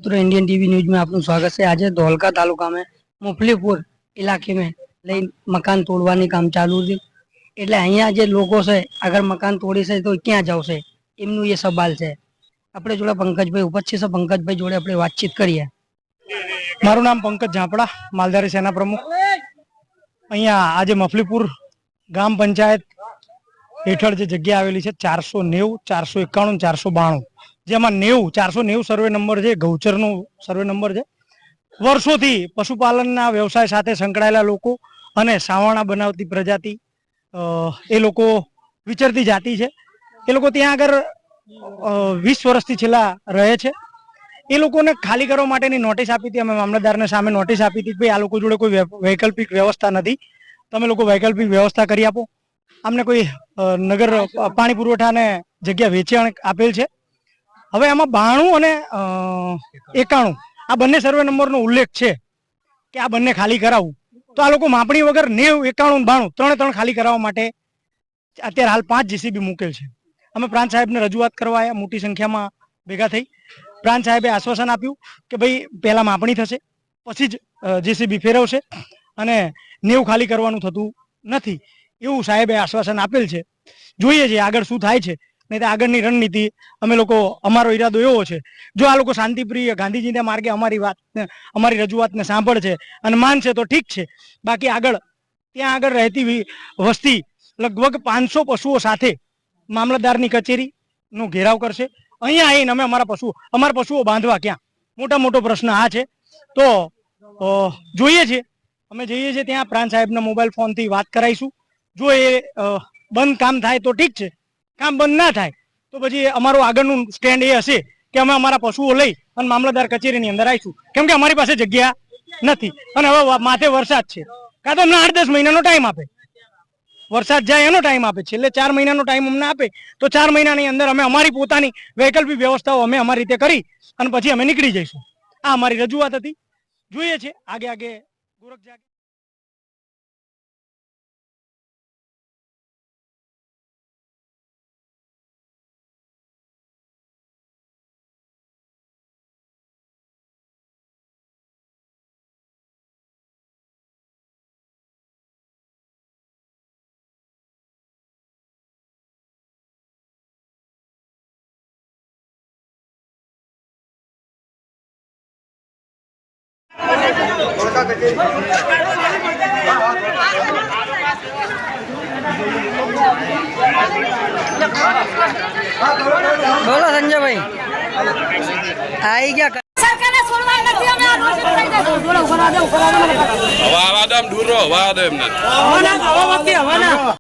तो Indian TV news में आपનું સ્વાગત છે। આજે ધોલકા તાલુકા में मुफलीपुर इलाके में લઈ મકાન તોડવાની કામ ચાલુ છે। એટલે અહીંયા જે લોકો છે અગર મકાન તોડી છે તો ક્યાં જશે એમનું એ સવાલ છે। આપણે જોડે પંકજભાઈ ઉપસ્થિત છે। પંકજભાઈ જોડે આપણે વાતચીત કરીએ। મારું નામ પંકજ ઝાપડા, માલધારી સેના પ્રમુખ। અહીંયા આજે મફલીપુર ગ્રામ પંચાયત હેઠળ જે જગ્યા આવેલી છે 490, 491, 492, જેમાં 490 સર્વે નંબર છે ગૌચરનો સર્વે નંબર છે। વર્ષોથી પશુપાલનના વ્યવસાય સાથે સંકળાયેલા લોકો અને સાવરણા બનાવતી પ્રજાતિ એ લોકો વિચરતી જાતિ છે। એ લોકો ત્યાં આગળ 20 વર્ષથી છેલ્લા રહે છે। એ લોકોને ખાલી કરવા માટેની નોટિસ આપી હતી। અમે મામલતદારને સામે નોટિસ આપી હતી કે ભાઈ આ લોકો જોડે કોઈ વૈકલ્પિક વ્યવસ્થા નથી, તમે લોકો વૈકલ્પિક વ્યવસ્થા કરી આપો। અમને કોઈ નગર પાણી પુરવઠાને જગ્યા વેચાણ આપેલ છે। હવે આમાં 92 અને 91 આ બંને સર્વે નંબરનો ઉલ્લેખ છે કે આ બંને ખાલી કરાવવું, તો આ લોકો માપણી વગર 90, 91, 92 ત્રણ ખાલી કરાવવા માટે અત્યારે હાલ 5 જેસીબી મૂકેલ છે। અમે પ્રાંત સાહેબને રજૂઆત કરવા આવ્યા, મોટી સંખ્યામાં ભેગા થઈ। પ્રાંત સાહેબે આશ્વાસન આપ્યું કે ભાઈ પહેલા માપણી થશે પછી જ જેસીબી ફેરવશે અને 90 ખાલી કરવાનું થતું નથી એવું સાહેબે આશ્વાસન આપેલ છે। જોઈએ છે આગળ શું થાય છે, નહીં તો આગળની રણનીતિ અમે લોકો, અમારો ઈરાદો એવો છે જો આ લોકો શાંતિપ્રિય ગાંધીજીના માર્ગે અમારી રજૂઆતને સાંભળશે અને માનશે તો ઠીક છે, બાકી આગળ ત્યાં આગળ રહેતી વસ્તી લગભગ 500 પશુઓ સાથે મામલતદારની કચેરીનો ઘેરાવ કરશે। અહીંયા આવીને અમે અમારા પશુઓ બાંધવા ક્યાં, મોટો પ્રશ્ન આ છે। તો જોઈએ છે, અમે જઈએ છીએ ત્યાં પ્રાંત સાહેબના મોબાઈલ ફોનથી વાત કરાવીશું। જો એ બંધ કામ થાય તો ઠીક છે, કામ બંધ ના થાય તો પછી અમારું આગળનું સ્ટેન્ડ એ હશે કે અમે અમારા પશુઓ લઈ અને મામલતદાર કચેરીની અંદર આવીશું, કેમ કે અમારી પાસે જગ્યા નથી અને હવે માથે વરસાદ છે। કાં તો અમને 8-10 મહિનાનો ટાઈમ આપે, વરસાદ જાય એનો ટાઈમ આપે, છેલ્લે 4 મહિનાનો ટાઈમ અમને આપે તો 4 મહિનાની અંદર અમે અમારી પોતાની વૈકલ્પિક વ્યવસ્થાઓ અમે અમારી રીતે કરી અને પછી અમે નીકળી જઈશું। આ અમારી રજૂઆત હતી। જોઈએ છે આગે ગોરખ જાગે। બોલો સંજયભાઈ આવી ગયા સરકારને છોડવા નથી, અમે આ રોજ થઈ જશે બોલો ઉભા દે હવા દે દૂર રહો, હવા દે એમને હવાના